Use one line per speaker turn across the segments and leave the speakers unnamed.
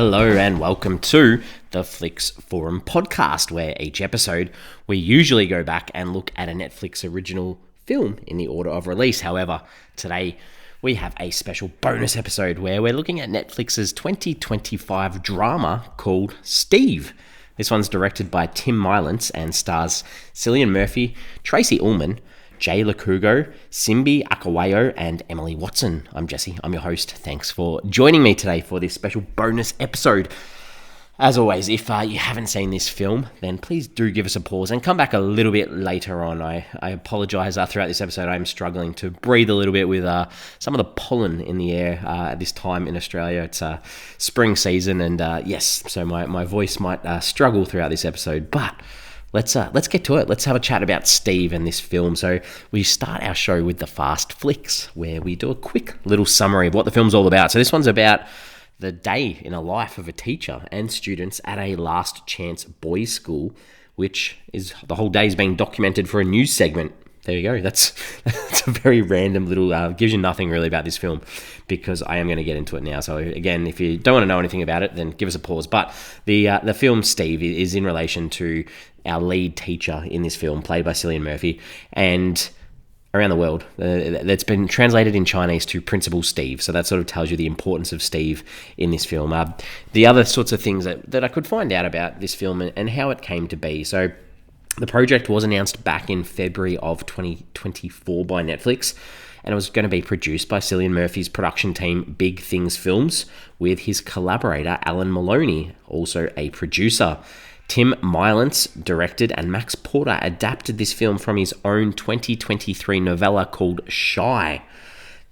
Hello and welcome to the Flix Forum podcast, where each episode we usually go back and look at a Netflix original film in the order of release. However, today we have a special bonus episode where we're looking at Netflix's 2025 drama called Steve. This one's directed by Tim Mielants and stars Cillian Murphy, Tracey Ullman, Lycurgo, Simbi, Ajikawo, and Emily Watson. I'm Jesse. I'm your host. Thanks for joining me today for this special bonus episode. As always, if you haven't seen this film, then please do give us a pause and come back a little bit later on. I apologise throughout this episode. I'm struggling to breathe a little bit with some of the pollen in the air at this time in Australia. It's spring season, and so my voice might struggle throughout this episode, but Let's get to it. Let's have a chat about Steve and this film. So we start our show with the Fast Flicks, where we do a quick little summary of what the film's all about. So this one's about the day in a life of a teacher and students at a last chance boys' school, which is the whole day is being documented for a news segment. There you go. That's a very random little, gives you nothing really about this film, because I am going to get into it now. So again, if you don't want to know anything about it, then give us a pause. But the film Steve is in relation to our lead teacher in this film, played by Cillian Murphy, and around the world, that's been translated in Chinese to Principal Steve. So that sort of tells you the importance of Steve in this film. The other sorts of things that I could find out about this film and how it came to be. So the project was announced back in February of 2024 by Netflix, and it was going to be produced by Cillian Murphy's production team, Big Things Films, with his collaborator, Alan Maloney, also a producer. Tim Mielants directed, and Max Porter adapted this film from his own 2023 novella called Shy.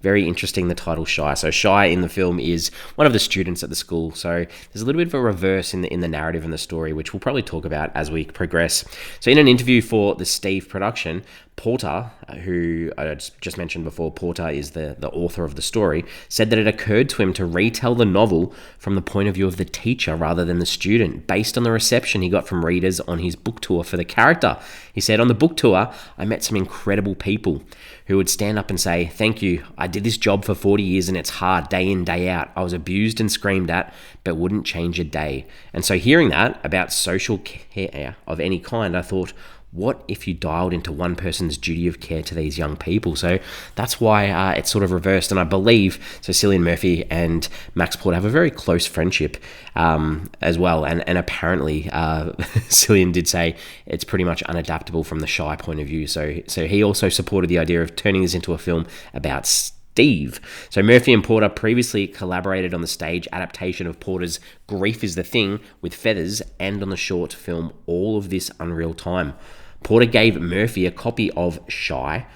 Very interesting, the title Shy. So Shy in the film is one of the students at the school. So there's a little bit of a reverse in the narrative and the story, which we'll probably talk about as we progress. So in an interview for the Steve production, Porter, who I just mentioned before, Porter is the author of the story, said that it occurred to him to retell the novel from the point of view of the teacher rather than the student, based on the reception he got from readers on his book tour for the character. He said, "On the book tour, I met some incredible people who would stand up and say, 'Thank you, I did this job for 40 years and it's hard, day in, day out. I was abused and screamed at, but wouldn't change a day.'" And so hearing that about social care of any kind, I thought, what if you dialed into one person's duty of care to these young people? So that's why it's sort of reversed. And I believe, so Cillian Murphy and Max Porter have a very close friendship as well. And apparently Cillian did say it's pretty much unadaptable from the Shy point of view. So he also supported the idea of turning this into a film about Steve. So Murphy and Porter previously collaborated on the stage adaptation of Porter's Grief is the Thing with Feathers, and on the short film All of This Unreal Time. Porter gave Murphy a copy of Shy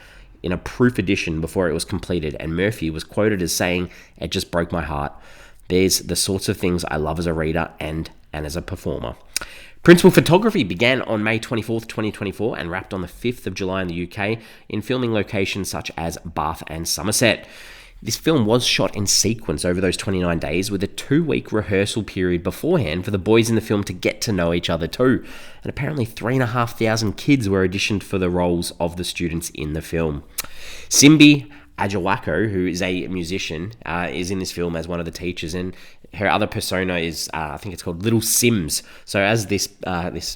in a proof edition before it was completed, and Murphy was quoted as saying, "It just broke my heart. There's the sorts of things I love as a reader and as a performer." Principal photography began on May 24th, 2024 and wrapped on the 5th of July in the UK in filming locations such as Bath and Somerset. This film was shot in sequence over those 29 days, with a 2-week rehearsal period beforehand for the boys in the film to get to know each other too. And apparently 3,500 kids were auditioned for the roles of the students in the film. Simbi, Ajikawo, who is a musician, is in this film as one of the teachers, and her other persona is, I think it's called Little Sims. So as this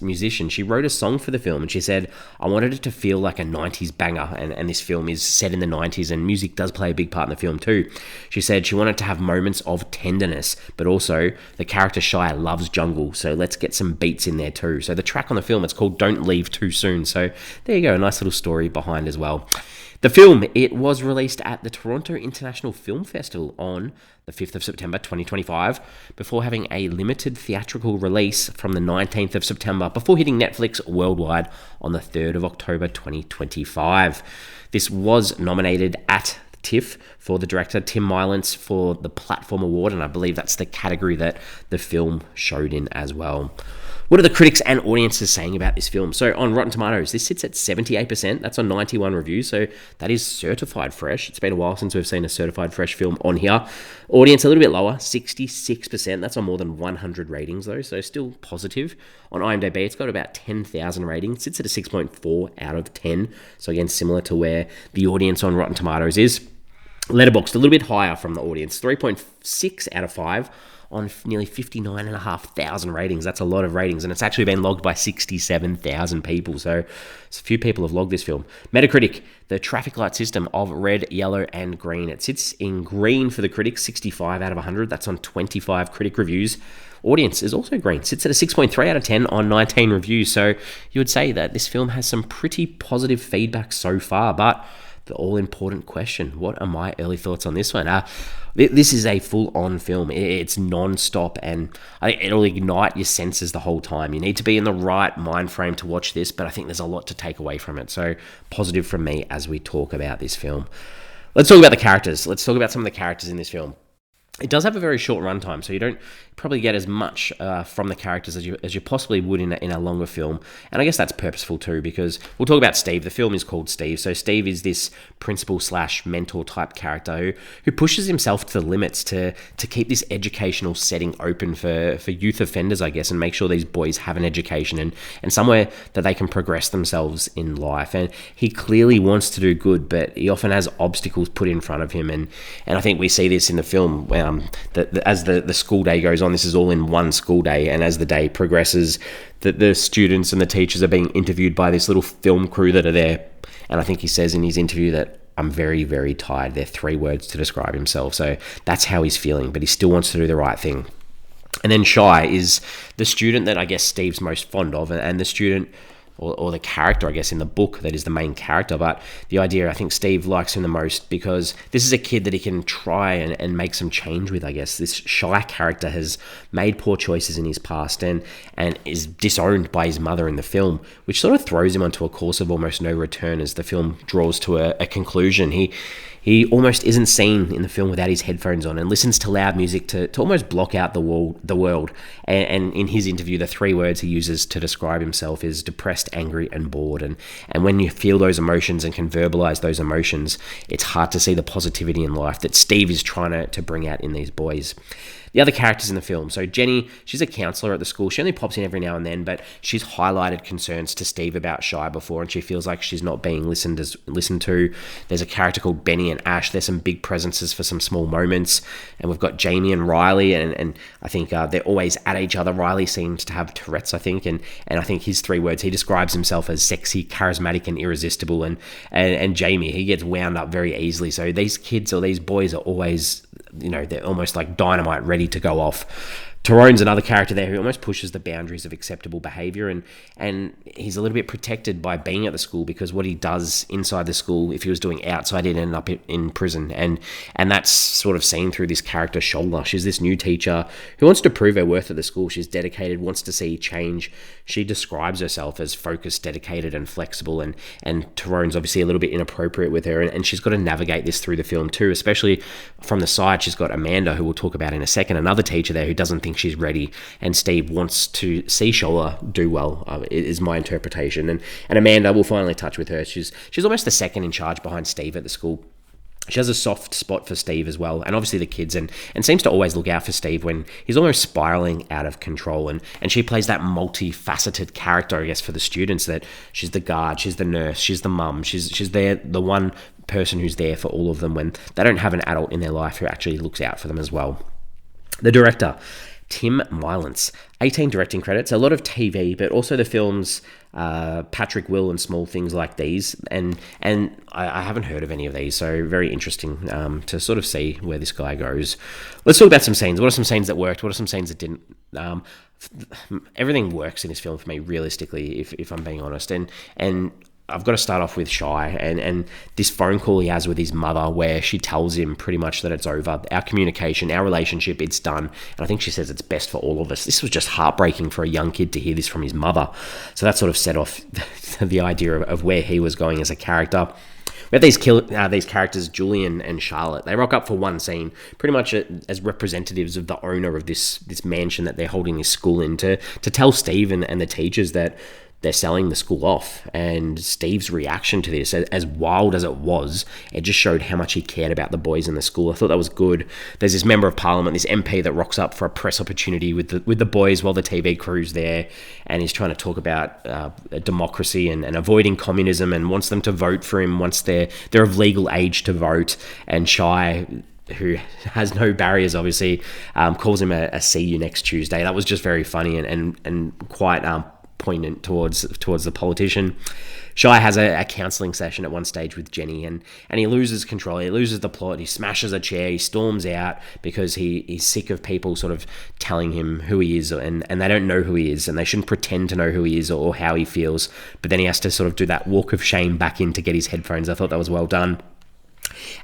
musician, she wrote a song for the film, and she said, "I wanted it to feel like a 90s banger," and this film is set in the 90s, and music does play a big part in the film too. She said she wanted to have moments of tenderness, but also the character Shy loves jungle, so let's get some beats in there too. So the track on the film, it's called Don't Leave Too Soon. So there you go, a nice little story behind as well. The film, it was released at the Toronto International Film Festival on the 5th of September 2025, before having a limited theatrical release from the 19th of September, before hitting Netflix worldwide on the 3rd of October 2025. This was nominated at TIFF for the director Tim Mielants for the Platform Award, and I believe that's the category that the film showed in as well. What are the critics and audiences saying about this film? So on Rotten Tomatoes, this sits at 78%. That's on 91 reviews, so that is certified fresh. It's been a while since we've seen a certified fresh film on here. Audience a little bit lower, 66%. That's on more than 100 ratings though, so still positive. On IMDb, it's got about 10,000 ratings. It sits at a 6.4 out of 10. So again, similar to where the audience on Rotten Tomatoes is. Letterboxd, a little bit higher from the audience, 3.6 out of 5. on nearly 59,500 ratings. That's a lot of ratings, and it's actually been logged by 67,000 people. So a few people have logged this film. Metacritic, the traffic light system of red, yellow, and green. It sits in green for the critics, 65 out of 100. That's on 25 critic reviews. Audience is also green, sits at a 6.3 out of 10 on 19 reviews. So you would say that this film has some pretty positive feedback so far, but the all-important question, what are my early thoughts on this one? This is a full-on film. It's non-stop, and I think it'll ignite your senses the whole time. You need to be in the right mind frame to watch this, but I think there's a lot to take away from it. So positive from me as we talk about this film. Let's talk about the characters. Let's talk about some of the characters in this film. It does have a very short runtime, so you don't probably get as much from the characters as you possibly would in a longer film. And I guess that's purposeful too, because we'll talk about Steve. The film is called Steve. So Steve is this principal/mentor type character who pushes himself to the limits to keep this educational setting open for youth offenders, I guess, and make sure these boys have an education and somewhere that they can progress themselves in life. And he clearly wants to do good, but he often has obstacles put in front of him. And I think we see this in the film as the school day goes on. This is all in one school day, and as the day progresses, the students and the teachers are being interviewed by this little film crew that are there. And I think he says in his interview that, "I'm very, very tired." They're 3 words to describe himself. So that's how he's feeling, but he still wants to do the right thing. And then Shy is the student that I guess Steve's most fond of, and the student or the character, I guess, in the book that is the main character. But the idea, I think Steve likes him the most because this is a kid that he can try and make some change with, I guess. This Shy character has made poor choices in his past and is disowned by his mother in the film, which sort of throws him onto a course of almost no return as the film draws to a conclusion. He almost isn't seen in the film without his headphones on and listens to loud music to almost block out the world. And in his interview, the 3 words he uses to describe himself is depressed, angry, and bored. And when you feel those emotions and can verbalize those emotions, it's hard to see the positivity in life that Steve is trying to bring out in these boys. The other characters in the film. So Jenny, she's a counsellor at the school. She only pops in every now and then, but she's highlighted concerns to Steve about Shy before, and she feels like she's not being listened to. There's a character called Benny and Ash. There's some big presences for some small moments. And we've got Jamie and Riley, and I think they're always at each other. Riley seems to have Tourette's, I think, and I think his 3 words, he describes himself as sexy, charismatic, and irresistible. And Jamie, he gets wound up very easily. So these kids or these boys are always, they're almost like dynamite, ready to go off. Tyrone's another character there who almost pushes the boundaries of acceptable behaviour, and he's a little bit protected by being at the school because what he does inside the school, if he was doing outside, he'd end up in prison, and that's sort of seen through this character Shola. She's this new teacher who wants to prove her worth at the school. She's dedicated, wants to see change. She describes herself as focused, dedicated, and flexible, and Tyrone's obviously a little bit inappropriate with her, and she's got to navigate this through the film too, especially from the side. She's got Amanda, who we'll talk about in a second, another teacher there who doesn't think she's ready, and Steve wants to see Shola do well, is my interpretation. And Amanda, we'll finally touch with her. She's almost the second in charge behind Steve at the school. She has a soft spot for Steve as well, and obviously the kids, and seems to always look out for Steve when he's almost spiraling out of control. And she plays that multifaceted character, I guess, for the students, that she's the guard, she's the nurse, she's the mum, she's there, the one person who's there for all of them when they don't have an adult in their life who actually looks out for them as well. The director, Tim Mielants, 18 directing credits, a lot of TV, but also the films Patrick Will and Small Things Like These, and I haven't heard of any of these, so very interesting to sort of see where this guy goes. Let's talk about some scenes. What are some scenes that worked? What are some scenes that didn't? Everything works in this film for me, realistically, if I'm being honest, and I've got to start off with Shy and this phone call he has with his mother where she tells him pretty much that it's over. Our communication, our relationship, it's done. And I think she says it's best for all of us. This was just heartbreaking for a young kid to hear this from his mother. So that sort of set off the idea of where he was going as a character. We have these characters, Julian and Charlotte. They rock up for one scene, pretty much as representatives of the owner of this mansion that they're holding this school in, to tell Steve and the teachers that they're selling the school off. And Steve's reaction to this, as wild as it was, it just showed how much he cared about the boys in the school. I thought that was good. There's this member of parliament, this MP, that rocks up for a press opportunity with the boys while the TV crew's there, and he's trying to talk about democracy and avoiding communism, and wants them to vote for him once they're of legal age to vote. And Shy who has no barriers, obviously, calls him a see you next Tuesday. That was just very funny and quite poignant towards the politician. Shy has a counselling session at one stage with Jenny, and he loses control. He loses the plot. He smashes a chair. He storms out because he's sick of people sort of telling him who he is, and they don't know who he is, and they shouldn't pretend to know who he is or how he feels. But then he has to sort of do that walk of shame back in to get his headphones. I thought that was well done.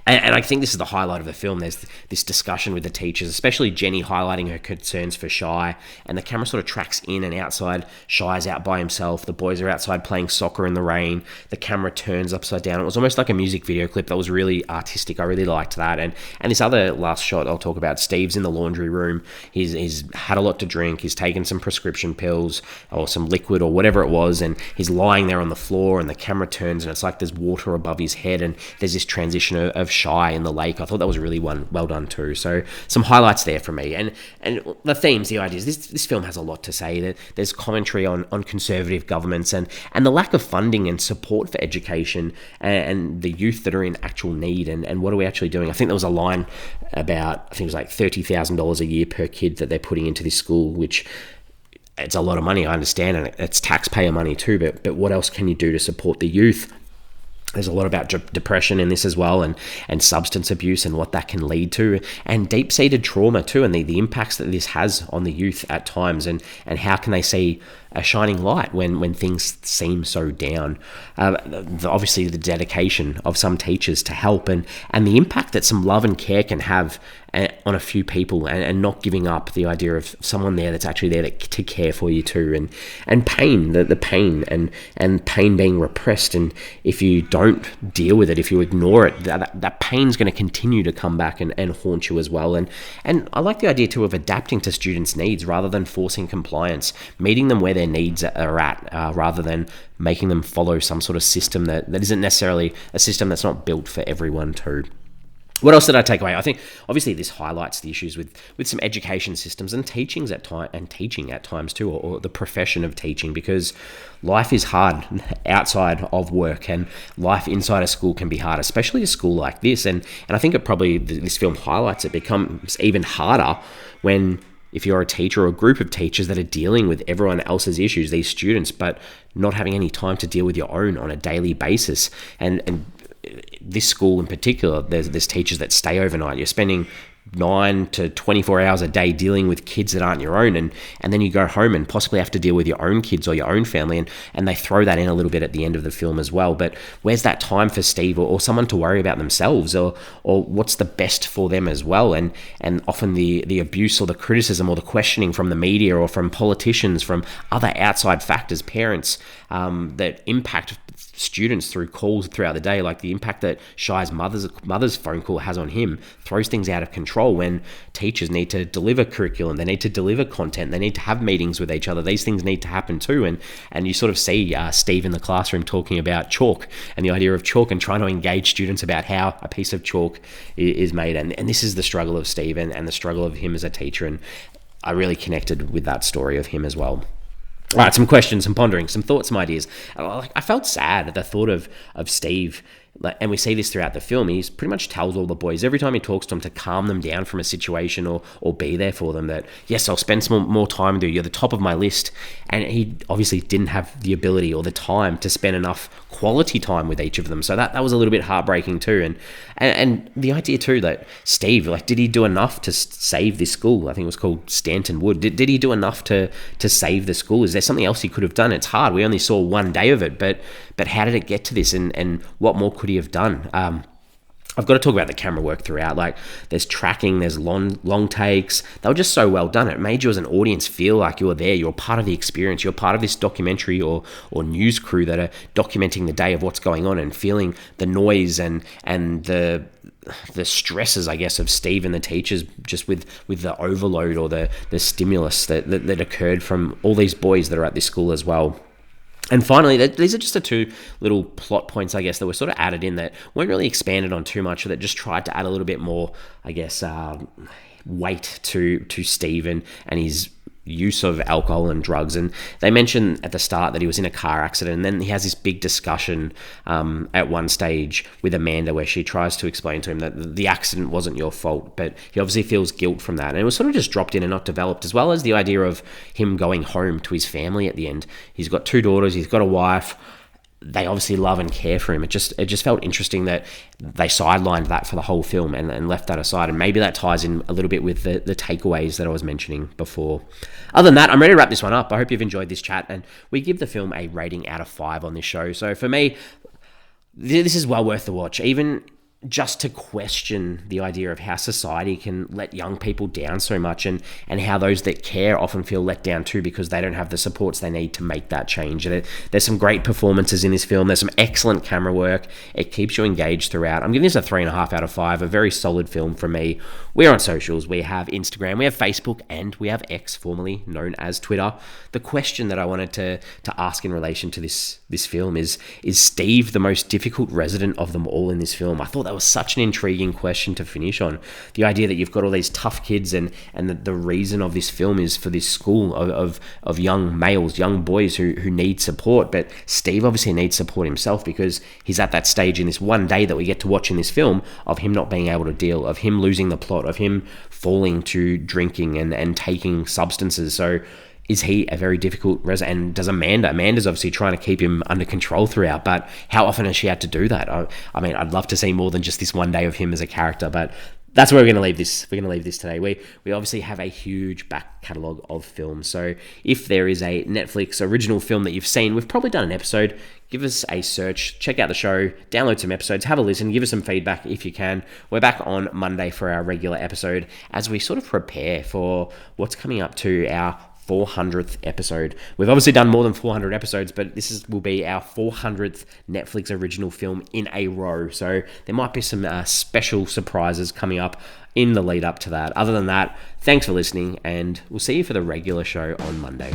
And I think this is the highlight of the film. There's this discussion with the teachers, especially Jenny highlighting her concerns for Shy, and the camera sort of tracks in and outside. Shy's out by himself. The boys are outside playing soccer in the rain. The camera turns upside down. It was almost like a music video clip that was really artistic. I really liked that. And this other last shot I'll talk about, Steve's in the laundry room. He's had a lot to drink. He's taken some prescription pills or some liquid or whatever it was, and he's lying there on the floor, and the camera turns, and it's like there's water above his head, and there's this transition of Shy in the lake. I thought that was really well done too. So some highlights there for me. And the themes, the ideas, this film has a lot to say. There's commentary on conservative governments and the lack of funding and support for education and the youth that are in actual need, and what are we actually doing. I think there was a line about, I think it was like $30,000 a year per kid that they're putting into this school, which it's a lot of money, I understand, and it's taxpayer money too, but what else can you do to support the youth? There's a lot about depression in this as well, and substance abuse and what that can lead to, and deep-seated trauma too, and the impacts that this has on the youth at times, and how can they see a shining light when things seem so down. Obviously, the dedication of some teachers to help, and the impact that some love and care can have on a few people, and not giving up the idea of someone there that's actually there to care for you too, and pain, the pain, and pain being repressed, and if you don't deal with it, if you ignore it, that pain's going to continue to come back and haunt you as well. And I like the idea too of adapting to students' needs rather than forcing compliance, meeting them where their needs are at, rather than making them follow some sort of system that isn't necessarily a system that's not built for everyone too. What else did I take away? I think obviously this highlights the issues with some education systems and teaching at times too, or the profession of teaching, because life is hard outside of work, and life inside a school can be hard, especially a school like this. And I think this film highlights it becomes even harder if you're a teacher or a group of teachers that are dealing with everyone else's issues, these students, but not having any time to deal with your own on a daily basis. And this school in particular, there's teachers that stay overnight. You're spending 9 to 24 hours a day dealing with kids that aren't your own, and then you go home and possibly have to deal with your own kids or your own family, and they throw that in a little bit at the end of the film as well. But where's that time for Steve or someone to worry about themselves, or what's the best for them as well? And often the abuse or the criticism or the questioning from the media or from politicians, from other outside factors, parents, that impact students through calls throughout the day, like the impact that Shy's mother's phone call has on him, throws things out of control when teachers need to deliver curriculum, they need to deliver content, they need to have meetings with each other. These things need to happen too, and you sort of see Steve in the classroom talking about chalk and the idea of chalk, and trying to engage students about how a piece of chalk is made, and this is the struggle of Steve and the struggle of him as a teacher, and I really connected with that story of him as well. All right, some questions, some pondering, some thoughts, some ideas. I felt sad at the thought of Steve, and we see this throughout the film. He pretty much tells all the boys every time he talks to them to calm them down from a situation or be there for them, that, yes, I'll spend some more time with you. You're the top of my list. And he obviously didn't have the ability or the time to spend enough quality time with each of them. So that was a little bit heartbreaking too. And the idea too that Steve, did he do enough to save this school? I think it was called Stanton Wood. Did he do enough to save the school? Is there something else he could have done? It's hard. We only saw one day of it, but how did it get to this, and what more could he have done? I've got to talk about the camera work throughout. There's tracking, there's long takes. They were just so well done. It made you as an audience feel like you were there. You're part of the experience. You're part of this documentary or news crew that are documenting the day of what's going on, and feeling the noise and the stresses, I guess, of Steve and the teachers, just with the overload or the stimulus that occurred from all these boys that are at this school as well. And finally, these are just the two little plot points, I guess, that were sort of added in that weren't really expanded on too much, that just tried to add a little bit more, I guess, weight to Steve and his use of alcohol and drugs. And they mention at the start that he was in a car accident, and then he has this big discussion at one stage with Amanda where she tries to explain to him that the accident wasn't your fault, but he obviously feels guilt from that. And it was sort of just dropped in and not developed, as well as the idea of him going home to his family at the end. He's got 2 daughters, he's got a wife. They obviously love and care for him. It just felt interesting that they sidelined that for the whole film and left that aside. And maybe that ties in a little bit with the takeaways that I was mentioning before. Other than that, I'm ready to wrap this one up. I hope you've enjoyed this chat, and we give the film a rating out of 5 on this show. So for me, this is well worth the watch. Even just to question the idea of how society can let young people down so much, and how those that care often feel let down too because they don't have the supports they need to make that change. And there's some great performances in this film. There's some excellent camera work. It keeps you engaged throughout. I'm giving this a 3.5 out of 5, a very solid film from me. We're on socials. We have Instagram, we have Facebook, and we have X, formerly known as Twitter. The question that I wanted to ask in relation to this film is Steve the most difficult resident of them all in this film? I thought that was such an intriguing question to finish on. The idea that you've got all these tough kids, and the reason of this film is for this school of young males, young boys who need support. But Steve obviously needs support himself, because he's at that stage in this one day that we get to watch in this film of him not being able to deal, of him losing the plot, of him falling to drinking and taking substances. So is he a very difficult resident? And does Amanda's obviously trying to keep him under control throughout, but how often has she had to do that? I mean, I'd love to see more than just this one day of him as a character, but that's where we're going to leave this. We're going to leave this today. We obviously have a huge back catalogue of films. So if there is a Netflix original film that you've seen, we've probably done an episode. Give us a search, check out the show, download some episodes, have a listen, give us some feedback if you can. We're back on Monday for our regular episode as we sort of prepare for what's coming up to our 400th episode. We've obviously done more than 400 episodes, but will be our 400th Netflix original film in a row. So there might be some special surprises coming up in the lead up to that. Other than that, thanks for listening, and we'll see you for the regular show on Monday.